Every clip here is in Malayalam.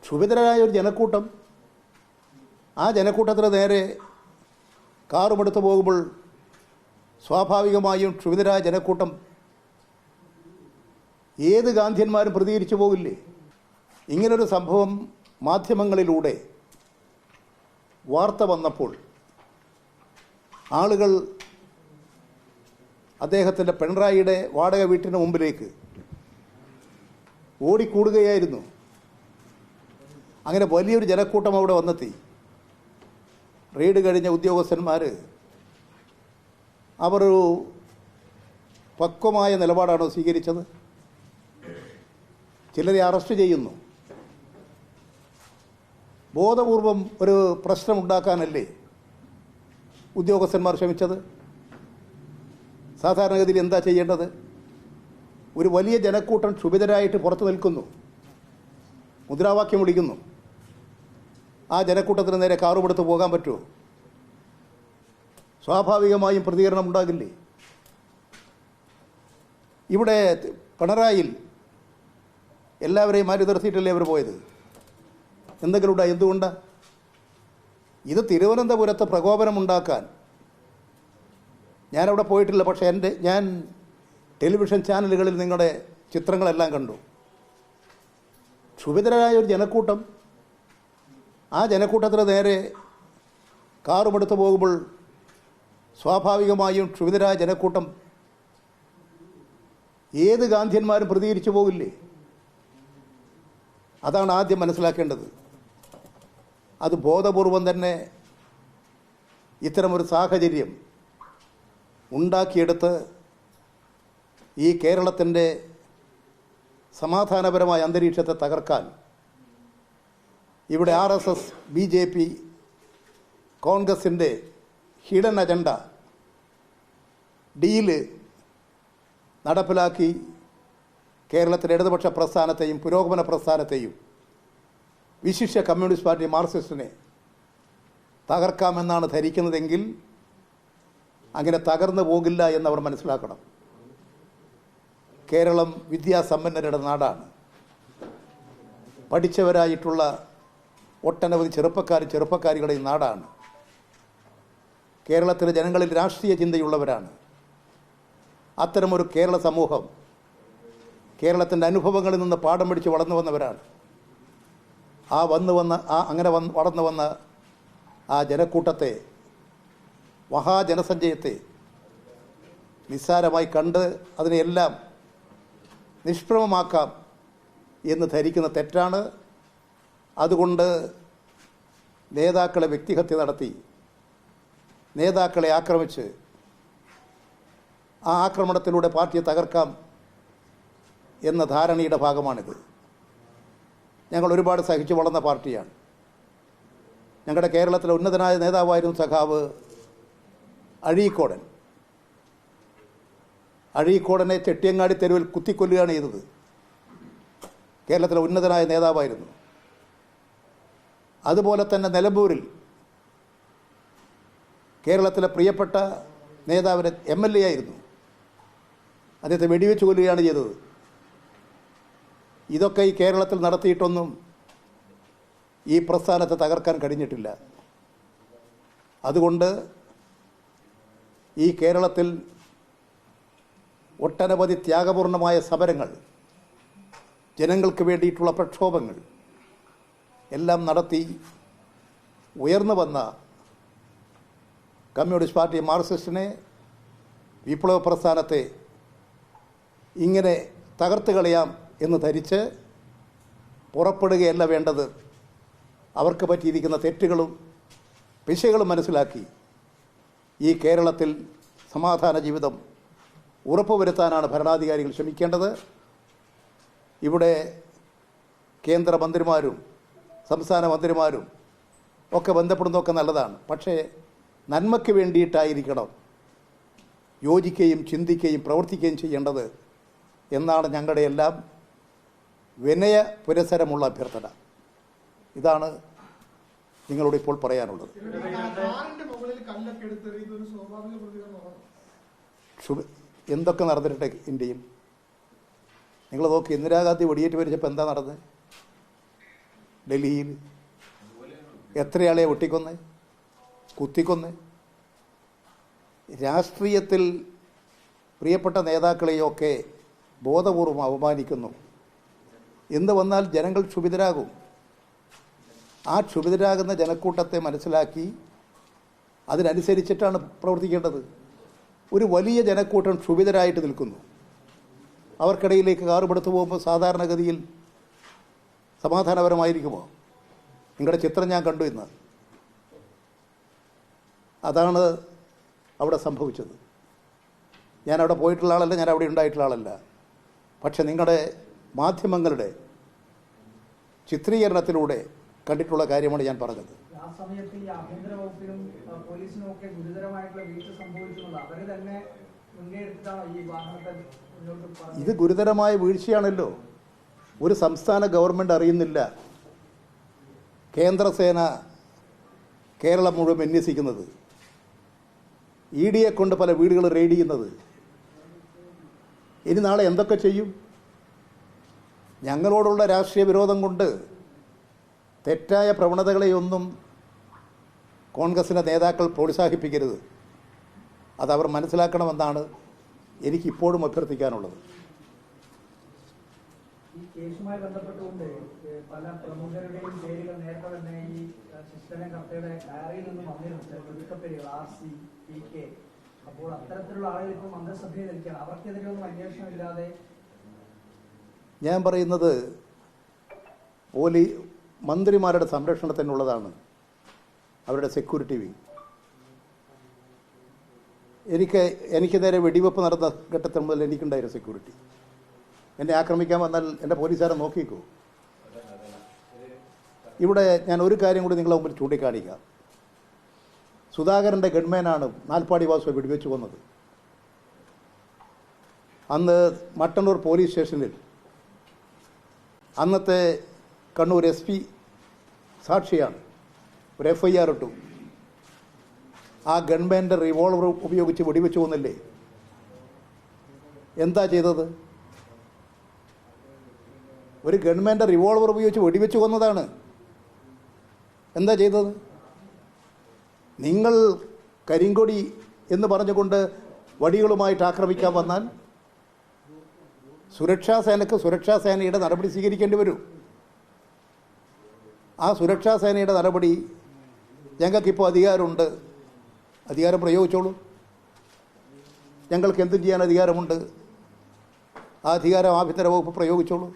ക്ഷുഭിതരായ ഒരു ജനക്കൂട്ടം, ആ ജനക്കൂട്ടത്തിന് നേരെ കാറുമെടുത്ത് പോകുമ്പോൾ സ്വാഭാവികമായും ക്ഷുഭിതരായ ജനക്കൂട്ടം ഏത് ഗാന്ധിയന്മാരും പ്രതികരിച്ചു പോകില്ലേ? ഇങ്ങനൊരു സംഭവം മാധ്യമങ്ങളിലൂടെ വാർത്ത വന്നപ്പോൾ ആളുകൾ അദ്ദേഹത്തിൻ്റെ പിണറായിയുടെ വാടക വീട്ടിന് മുമ്പിലേക്ക് ഓടിക്കൂടുകയായിരുന്നു. അങ്ങനെ വലിയൊരു ജനക്കൂട്ടം അവിടെ വന്നെത്തി. റെയ്ഡ് കഴിഞ്ഞ ഉദ്യോഗസ്ഥന്മാർ അവരൊരു പക്വമായ നിലപാടാണോ സ്വീകരിച്ചത്? ചിലരെ അറസ്റ്റ് ചെയ്യുന്നു. ബോധപൂർവം ഒരു പ്രശ്നമുണ്ടാക്കാനല്ലേ ഉദ്യോഗസ്ഥന്മാർ ശ്രമിച്ചത്? സാധാരണഗതിയിൽ എന്താ ചെയ്യേണ്ടത്? ഒരു വലിയ ജനക്കൂട്ടം ക്ഷുഭിതരായിട്ട് പുറത്തു നിൽക്കുന്നു, മുദ്രാവാക്യം വിളിക്കുന്നു. ആ ജനക്കൂട്ടത്തിന് നേരെ കാറുമെടുത്ത് പോകാൻ പറ്റുമോ? സ്വാഭാവികമായും പ്രതികരണം ഉണ്ടാകില്ലേ? ഇവിടെ പിണറായിൽ എല്ലാവരെയും മാറ്റി നിർത്തിയിട്ടല്ലേ അവർ പോയത്? എന്തെങ്കിലും ഉണ്ടായി? എന്തുകൊണ്ടാണ്? ഇത് തിരുവനന്തപുരത്ത് പ്രകോപനമുണ്ടാക്കാൻ. ഞാനവിടെ പോയിട്ടില്ല, പക്ഷേ ഞാൻ ടെലിവിഷൻ ചാനലുകളിൽ നിങ്ങളുടെ ചിത്രങ്ങളെല്ലാം കണ്ടു. ക്ഷുഭിതരായ ഒരു ജനക്കൂട്ടം, ആ ജനക്കൂട്ടത്തിന് നേരെ കാറുമെടുത്ത് പോകുമ്പോൾ സ്വാഭാവികമായും ക്ഷുഭിതരായ ജനക്കൂട്ടം ഏത് ഗാന്ധിയന്മാരും പ്രതികരിച്ചു പോകില്ലേ? അതാണ് ആദ്യം മനസ്സിലാക്കേണ്ടത്. അത് ബോധപൂർവം തന്നെ ഇത്തരമൊരു സാഹചര്യം ഉണ്ടാക്കിയെടുത്ത് ഈ കേരളത്തിൻ്റെ സമാധാനപരമായ അന്തരീക്ഷത്തെ തകർക്കാൻ ഇവിടെ RSS, BJP, കോൺഗ്രസിൻ്റെ ഹിഡൻ അജണ്ട ഡീല് നടപ്പിലാക്കി കേരളത്തിലെ ഇടതുപക്ഷ പ്രസ്ഥാനത്തെയും പുരോഗമന പ്രസ്ഥാനത്തെയും വിശിഷ്യ കമ്മ്യൂണിസ്റ്റ് പാർട്ടി മാർക്സിസ്റ്റിനെ തകർക്കാമെന്നാണ് ധരിക്കുന്നതെങ്കിൽ അങ്ങനെ തകർന്നു പോകില്ല എന്നവർ മനസ്സിലാക്കണം. കേരളം വിദ്യാസമ്പന്നരുടെ നാടാണ്. പഠിച്ചവരായിട്ടുള്ള ഒട്ടനവധി ചെറുപ്പക്കാരികളുടെയും നാടാണ്. കേരളത്തിലെ ജനങ്ങളിൽ രാഷ്ട്രീയ ചിന്തയുള്ളവരാണ്. അത്തരമൊരു കേരള സമൂഹം കേരളത്തിൻ്റെ അനുഭവങ്ങളിൽ നിന്ന് പാഠം പിടിച്ച് വളർന്നു വന്നവരാണ്. അങ്ങനെ വളർന്നു വന്ന ആ ജനക്കൂട്ടത്തെ, മഹാജനസഞ്ചയത്തെ നിസ്സാരമായി കണ്ട് അതിനെയെല്ലാം നിഷ്പ്രഭമാക്കാം എന്ന് ധരിക്കുന്ന തെറ്റാണ്. അതുകൊണ്ട് നേതാക്കളെ വ്യക്തിഹത്യ നടത്തി, നേതാക്കളെ ആക്രമിച്ച് ആ ആക്രമണത്തിലൂടെ പാർട്ടിയെ തകർക്കാം എന്ന ധാരണയുടെ ഭാഗമാണിത്. ഞങ്ങൾ ഒരുപാട് സഹിച്ചു വളർന്ന പാർട്ടിയാണ്. ഞങ്ങളുടെ കേരളത്തിലെ ഉന്നതനായ നേതാവായിരുന്നു സഖാവ് അഴീക്കോടൻ. അഴീക്കോടനെ ചെട്ടിയങ്ങാടി തെരുവിൽ കുത്തിക്കൊല്ലുകയാണ് ചെയ്തത്. കേരളത്തിലെ ഉന്നതനായ നേതാവായിരുന്നു. അതുപോലെ തന്നെ നിലമ്പൂരിൽ കേരളത്തിലെ പ്രിയപ്പെട്ട നേതാവിന് MLA ആയിരുന്നു. അദ്ദേഹത്തെ വെടിവെച്ച് കൊല്ലുകയാണ് ചെയ്തത്. ഇതൊക്കെ ഈ കേരളത്തിൽ നടത്തിയിട്ടൊന്നും ഈ പ്രസ്ഥാനത്തെ തകർക്കാൻ കഴിഞ്ഞിട്ടില്ല. അതുകൊണ്ട് ഈ കേരളത്തിൽ ഒട്ടനവധി ത്യാഗപൂർണമായ സമരങ്ങൾ, ജനങ്ങൾക്ക് വേണ്ടിയിട്ടുള്ള പ്രക്ഷോഭങ്ങൾ എല്ലാം നടത്തി ഉയർന്നു വന്ന കമ്മ്യൂണിസ്റ്റ് പാർട്ടി മാർക്സിസ്റ്റിനെ, വിപ്ലവ പ്രസ്ഥാനത്തെ ഇങ്ങനെ തകർത്ത് കളയാം എന്ന് ധരിച്ച് പുറപ്പെടുകയല്ല വേണ്ടത്. അവർക്ക് പറ്റിയിരിക്കുന്ന തെറ്റുകളും പിശകുകളും മനസ്സിലാക്കി ഈ കേരളത്തിൽ സമാധാന ജീവിതം ഉറപ്പുവരുത്താനാണ് ഭരണാധികാരികൾ ശ്രമിക്കേണ്ടത്. ഇവിടെ കേന്ദ്രമന്ത്രിമാരും സംസ്ഥാന മന്ത്രിമാരും ഒക്കെ ബന്ധപ്പെടുന്നതൊക്കെ നല്ലതാണ്. പക്ഷേ നന്മയ്ക്ക് വേണ്ടിയിട്ടായിരിക്കണം യോജിക്കുകയും ചിന്തിക്കുകയും പ്രവർത്തിക്കുകയും ചെയ്യേണ്ടത് എന്നാണ് ഞങ്ങളുടെ എല്ലാം വിനയ പുരസരമുള്ള അഭ്യർത്ഥന. ഇതാണ് നിങ്ങളോട് ഇപ്പോൾ പറയാനുള്ളത്. എന്തൊക്കെ നടന്നിട്ടെ ഇന്ത്യയിൽ? നിങ്ങൾ നോക്കി, ഇന്ദിരാഗാന്ധി വെടിയേറ്റ് മരിച്ചപ്പോൾ എന്താ നടന്നത്? ഡൽഹിയിൽ എത്രയാളെ വെട്ടിക്കൊന്ന് കുത്തിക്കൊന്ന്. രാഷ്ട്രീയത്തിൽ പ്രിയപ്പെട്ട നേതാക്കളെയൊക്കെ ബോധപൂർവം അപമാനിക്കുന്നു എന്ന് വന്നാൽ ജനങ്ങൾ ക്ഷുഭിതരാകും. ആ ക്ഷുഭിതരാകുന്ന ജനക്കൂട്ടത്തെ മനസ്സിലാക്കി അതിനനുസരിച്ചിട്ടാണ് പ്രവർത്തിക്കേണ്ടത്. ഒരു വലിയ ജനക്കൂട്ടം ക്ഷുഭിതരായിട്ട് നിൽക്കുന്നു. അവർക്കിടയിലേക്ക് കാറുപെടുത്തു പോകുമ്പോൾ സാധാരണഗതിയിൽ സമാധാനപരമായിരിക്കുമോ? നിങ്ങളുടെ ചിത്രം ഞാൻ കണ്ടു ഇന്ന്. അതാണ് അവിടെ സംഭവിച്ചത്. ഞാൻ അവിടെ പോയിട്ടുള്ള ആളല്ല, ഞാൻ അവിടെ ഉണ്ടായിട്ടുള്ള ആളല്ല. പക്ഷെ നിങ്ങളുടെ മാധ്യമങ്ങളുടെ ചിത്രീകരണത്തിലൂടെ കണ്ടിട്ടുള്ള കാര്യമാണ് ഞാൻ പറഞ്ഞത്. ആ സമയത്ത് ഈ ആഭ്യന്തര വകുപ്പിനും പോലീസിനും ഒക്കെ ഗുരുതരമായിട്ടുള്ള വീഴ്ച സംഭവിച്ചിട്ടുണ്ട്. അവര് തന്നെ മുൻകൈയെടുത്തിട്ടാണ് ഈ വാഹനത്തെ മുന്നോട്ട് പറഞ്ഞത്. ഇത് ഗുരുതരമായ വീഴ്ചയാണല്ലോ. ഒരു സംസ്ഥാന ഗവൺമെൻറ് അറിയുന്നില്ല കേന്ദ്രസേന കേരളം മുഴുവൻ വിന്യസിക്കുന്നത്, ED കൊണ്ട് പല വീടുകൾ റെയ്ഡ് ചെയ്യുന്നത്. ഇനി നാളെ എന്തൊക്കെ ചെയ്യും? ഞങ്ങളോടുള്ള രാഷ്ട്രീയ വിരോധം കൊണ്ട് തെറ്റായ പ്രവണതകളെയൊന്നും കോൺഗ്രസിൻ്റെ നേതാക്കൾ പ്രോത്സാഹിപ്പിക്കരുത്. അതവർ മനസ്സിലാക്കണമെന്നാണ് എനിക്കിപ്പോഴും അഭ്യർത്ഥിക്കാനുള്ളത്. ഈ കേസുമായി ബന്ധപ്പെട്ടുകൊണ്ട് പല പ്രമുഖരുടെയും പേരുകൾ നേരത്തെ തന്നെ ഈ ശിശുധന കർത്തയുടെ ഡയറിയിൽ നിന്നും വന്നിരുന്നു. ഒതുക്കപ്പേരുകൾ RC, PK. അപ്പോൾ അത്തരത്തിലുള്ള ആളുകൾ ഇപ്പോൾ മന്ത്രിസഭയിൽ നിൽക്കുകയാണ്. അവർക്കെതിരെ ഒന്നും അന്വേഷണമില്ലാതെ. ഞാൻ പറയുന്നത് മന്ത്രിമാരുടെ സംരക്ഷണത്തിനുള്ളതാണ് അവരുടെ സെക്യൂരിറ്റി വിങ്. എനിക്ക് നേരെ വെടിവെപ്പ് നടന്ന ഘട്ടത്തിൽ മുതൽ എനിക്കുണ്ടായിരുന്നു സെക്യൂരിറ്റി. എന്നെ ആക്രമിക്കാൻ വന്നാൽ എൻ്റെ പോലീസുകാരെ നോക്കിക്കോ. ഇവിടെ ഞാൻ ഒരു കാര്യം കൂടി നിങ്ങളെ മുമ്പിൽ ചൂണ്ടിക്കാണിക്കാം. സുധാകരൻ്റെ ഗൺമാനാണ് നാൽപ്പാടി വാസുവെ വെടിവെച്ച് കൊന്നത്. അന്ന് മട്ടന്നൂർ പോലീസ് സ്റ്റേഷനിൽ അന്നത്തെ കണ്ണൂർ SP സാക്ഷിയാണ്. ഒരു FIR ഇട്ടു. ആ ഗൺമാൻ്റെ റിവോൾവർ ഉപയോഗിച്ച് വെടിവെച്ച് കൊന്നില്ലേ? എന്താ ചെയ്തത്? ഒരു ഗൺമാൻ്റെ റിവോൾവർ ഉപയോഗിച്ച് വെടിവെച്ച് കൊന്നതാണ്. എന്താ ചെയ്തത്? നിങ്ങൾ കരിങ്കൊടി എന്ന് പറഞ്ഞുകൊണ്ട് വടികളുമായിട്ട് ആക്രമിക്കാൻ വന്നാൽ സുരക്ഷാ സേനയുടെ നടപടി സ്വീകരിക്കേണ്ടി വരും. ആ സുരക്ഷാ സേനയുടെ നടപടി ഞങ്ങൾക്കിപ്പോൾ അധികാരമുണ്ട്, അധികാരം പ്രയോഗിച്ചോളൂ. ഞങ്ങൾക്ക് എന്തും ചെയ്യാൻ അധികാരമുണ്ട്. ആ അധികാരം ആഭ്യന്തര വകുപ്പ് പ്രയോഗിച്ചോളൂ.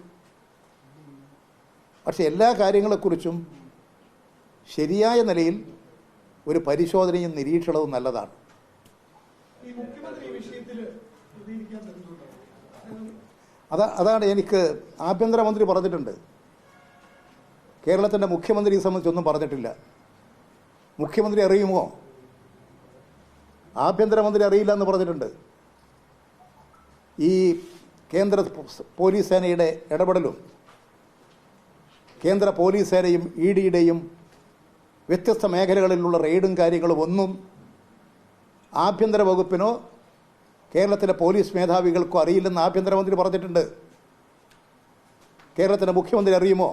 പക്ഷെ എല്ലാ കാര്യങ്ങളെക്കുറിച്ചും ശരിയായ നിലയിൽ ഒരു പരിശോധനയും നിരീക്ഷണവും നല്ലതാണ്. അതാണ് എനിക്ക് ആഭ്യന്തരമന്ത്രി പറഞ്ഞിട്ടുണ്ട്. കേരളത്തിൻ്റെ മുഖ്യമന്ത്രിയെ സംബന്ധിച്ചൊന്നും പറഞ്ഞിട്ടില്ല. മുഖ്യമന്ത്രി അറിയുമോ? ആഭ്യന്തരമന്ത്രി അറിയില്ല എന്ന് പറഞ്ഞിട്ടുണ്ട്. ഈ കേന്ദ്ര പോലീസ് സേനയുടെ ഇടപെടലും കേന്ദ്ര പോലീസ് സേനയും EDയുടെയും വ്യത്യസ്ത മേഖലകളിലുള്ള റെയ്ഡും കാര്യങ്ങളും ഒന്നും ആഭ്യന്തര വകുപ്പിനോ കേരളത്തിലെ പോലീസ് മേധാവികൾക്കോ അറിയില്ലെന്ന് ആഭ്യന്തരമന്ത്രി പറഞ്ഞിട്ടുണ്ട്. കേരളത്തിലെ മുഖ്യമന്ത്രി അറിയുമോ?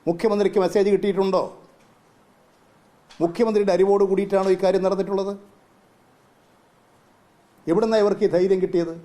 മുഖ്യമന്ത്രിക്ക് മെസ്സേജ് കിട്ടിയിട്ടുണ്ടോ? മുഖ്യമന്ത്രിയുടെ അറിവോട് കൂടിയിട്ടാണോ ഈ കാര്യം നടന്നിട്ടുള്ളത്? എവിടുന്നാണ് ഇവർക്ക് ഈ ധൈര്യം കിട്ടിയത്?